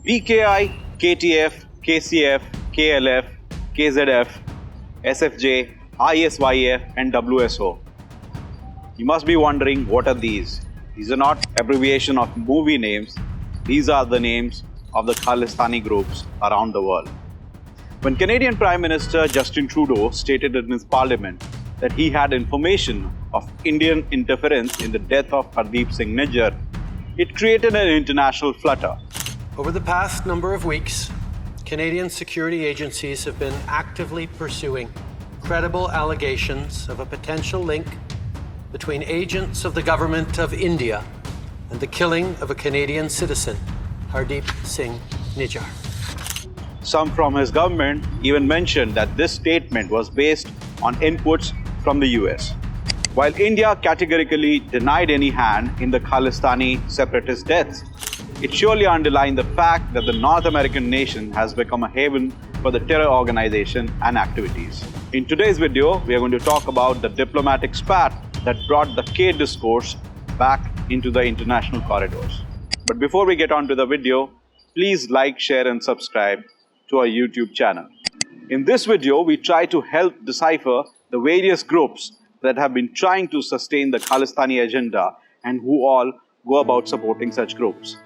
VKI, KTF, KCF, KLF, KZF, SFJ, ISYF and WSO. You must be wondering, what are these? These are not abbreviation of movie names. These are the names of the Khalistani groups around the world. When Canadian Prime Minister Justin Trudeau stated in his parliament that he had information of Indian interference in the death of Hardeep Singh Nijjar, it created an international flutter. Over the past number of weeks, Canadian security agencies have been actively pursuing credible allegations of a potential link between agents of the government of India and the killing of a Canadian citizen, Hardeep Singh Nijjar. Some from his government even mentioned that this statement was based on inputs from the US. While India categorically denied any hand in the Khalistani separatist deaths, it surely underlined the fact that the North American nation has become a haven for the terror organization and activities. In today's video, we are going to talk about the diplomatic spat that brought the K discourse back into the international corridors. But before we get on to the video, please like, share and subscribe to our YouTube channel. In this video, we try to help decipher the various groups that have been trying to sustain the Khalistani agenda and who all go about supporting such groups.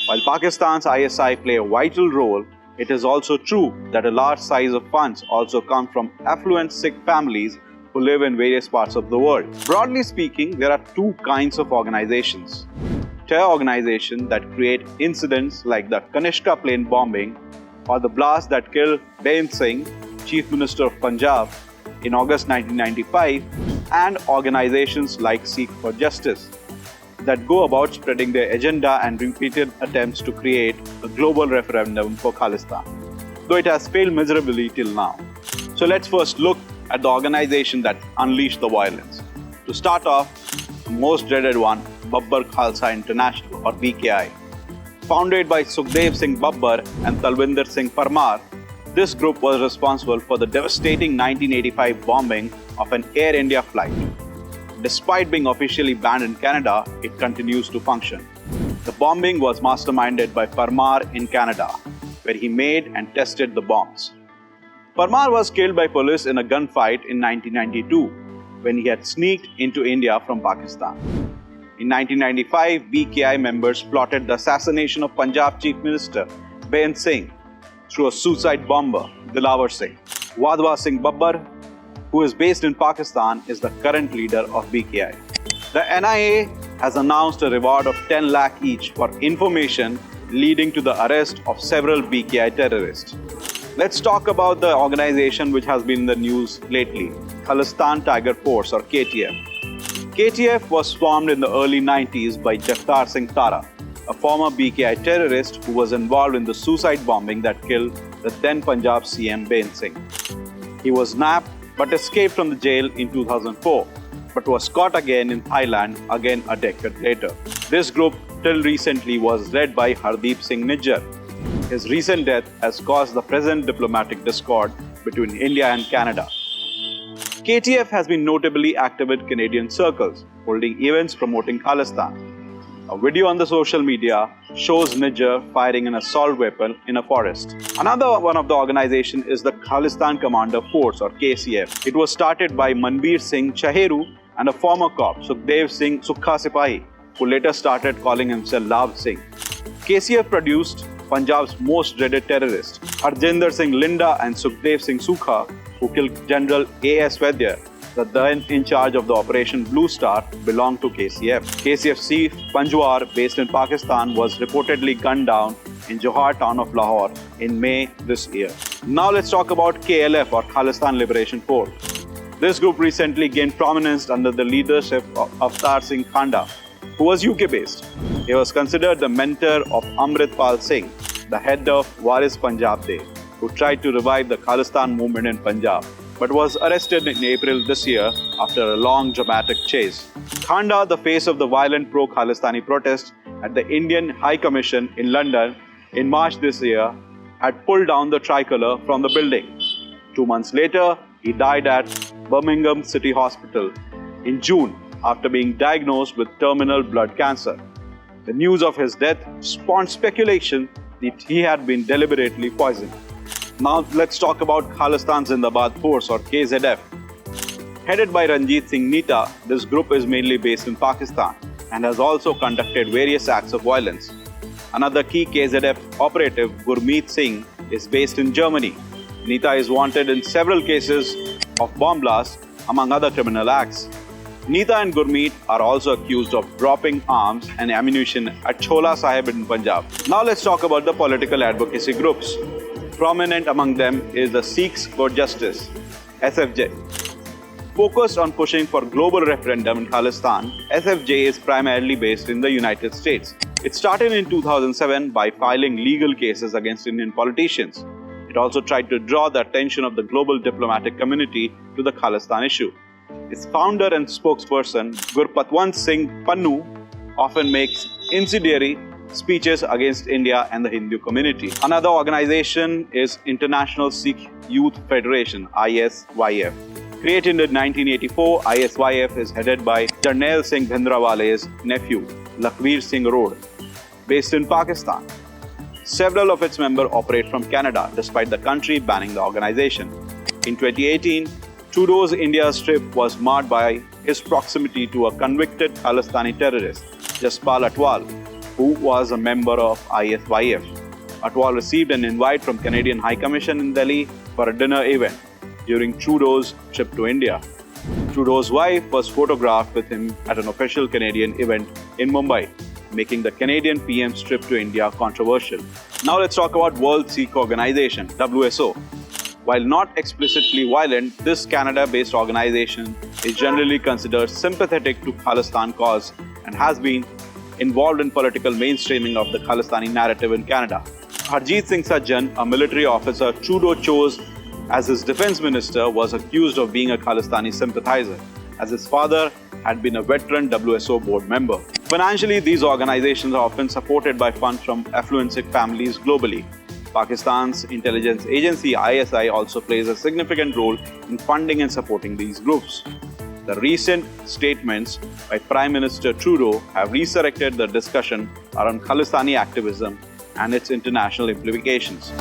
While Pakistan's ISI play a vital role, it is also true that a large size of funds also come from affluent Sikh families who live in various parts of the world. Broadly speaking, there are two kinds of organizations. Terror organizations that create incidents like the Kanishka plane bombing or the blast that killed Beant Singh, Chief Minister of Punjab, in August 1995, and organizations like Seek for Justice that go about spreading their agenda and repeated attempts to create a global referendum for Khalistan, though it has failed miserably till now. So let's first look at the organization that unleashed the violence. To start off, the most dreaded one, Babbar Khalsa International or BKI. Founded by Sukhdev Singh Babbar and Talwinder Singh Parmar, this group was responsible for the devastating 1985 bombing of an Air India flight. Despite being officially banned in Canada, it continues to function. The bombing was masterminded by Parmar in Canada, where he made and tested the bombs. Parmar was killed by police in a gunfight in 1992, when he had sneaked into India from Pakistan. In 1995, BKI members plotted the assassination of Punjab Chief Minister Beant Singh through a suicide bomber, Dilawar Singh. Wadhwa Singh Babbar, who is based in Pakistan, is the current leader of BKI. The NIA has announced a reward of 10 lakh each for information leading to the arrest of several BKI terrorists. Let's talk about the organization which has been in the news lately, Khalistan Tiger Force or KTF. KTF was formed in the early 90s by Jagtar Singh Tara, a former BKI terrorist who was involved in the suicide bombing that killed the then Punjab CM Beant Singh. He was nabbed but escaped from the jail in 2004, but was caught again in Thailand again a decade later. This group till recently was led by Hardeep Singh Nijjar. His recent death has caused the present diplomatic discord between India and Canada. KTF has been notably active in Canadian circles, holding events promoting Khalistan. A video on the social media shows Nijjar firing an assault weapon in a forest. Another one of the organization is the Khalistan Commander Force or KCF. It was started by Manbir Singh Chaheru and a former cop, Sukhdev Singh Sukha Sipahi, who later started calling himself Lav Singh. KCF produced Punjab's most dreaded terrorists, Harjinder Singh Linda and Sukhdev Singh Sukha, who killed General A.S. Vaidya, the then in charge of the Operation Blue Star, belonged to KCF. KCF chief Panjwar, based in Pakistan, was reportedly gunned down in Johar town of Lahore in May this year. Now let's talk about KLF or Khalistan Liberation Force. This group recently gained prominence under the leadership of Avtar Singh Khanda, who was UK-based. He was considered the mentor of Amritpal Singh, the head of Waris Punjab Day, who tried to revive the Khalistan movement in Punjab, but was arrested in April this year after a long dramatic chase. Khanda, the face of the violent pro-Khalistani protests at the Indian High Commission in London in March this year, had pulled down the tricolour from the building. 2 months later, he died at Birmingham City Hospital in June after being diagnosed with terminal blood cancer. The news of his death spawned speculation that he had been deliberately poisoned. Now let's talk about Khalistan Zindabad Force or KZF. Headed by Ranjit Singh Neeta, this group is mainly based in Pakistan and has also conducted various acts of violence. Another key KZF operative, Gurmeet Singh, is based in Germany. Neeta is wanted in several cases of bomb blasts, among other criminal acts. Neeta and Gurmeet are also accused of dropping arms and ammunition at Chola Sahib in Punjab. Now let's talk about the political advocacy groups. Prominent among them is the Sikhs for Justice, SFJ. Focused on pushing for global referendum in Khalistan, SFJ is primarily based in the United States. It started in 2007 by filing legal cases against Indian politicians. It also tried to draw the attention of the global diplomatic community to the Khalistan issue. Its founder and spokesperson, Gurpatwant Singh Pannu, often makes incendiary speeches against India and the Hindu community. Another organization is International Sikh Youth Federation, ISYF. Created in 1984, ISYF is headed by Jarnail Singh Bhindrawale's nephew, Lakhbir Singh Road, based in Pakistan. Several of its members operate from Canada, despite the country banning the organization. In 2018, Trudeau's India trip was marred by his proximity to a convicted Khalistani terrorist, Jaspal Atwal, who was a member of ISYF. Atwal received an invite from Canadian High Commission in Delhi for a dinner event during Trudeau's trip to India. Trudeau's wife was photographed with him at an official Canadian event in Mumbai, making the Canadian PM's trip to India controversial. Now let's talk about World Sikh Organization, WSO. While not explicitly violent, this Canada-based organization is generally considered sympathetic to Khalistan cause and has been involved in political mainstreaming of the Khalistani narrative in Canada. Harjit Singh Sajjan, a military officer Trudeau chose as his defense minister, was accused of being a Khalistani sympathizer, as his father had been a veteran WSO board member. Financially, these organizations are often supported by funds from affluent Sikh families globally. Pakistan's intelligence agency ISI also plays a significant role in funding and supporting these groups. The recent statements by Prime Minister Trudeau have resurrected the discussion around Khalistani activism and its international implications.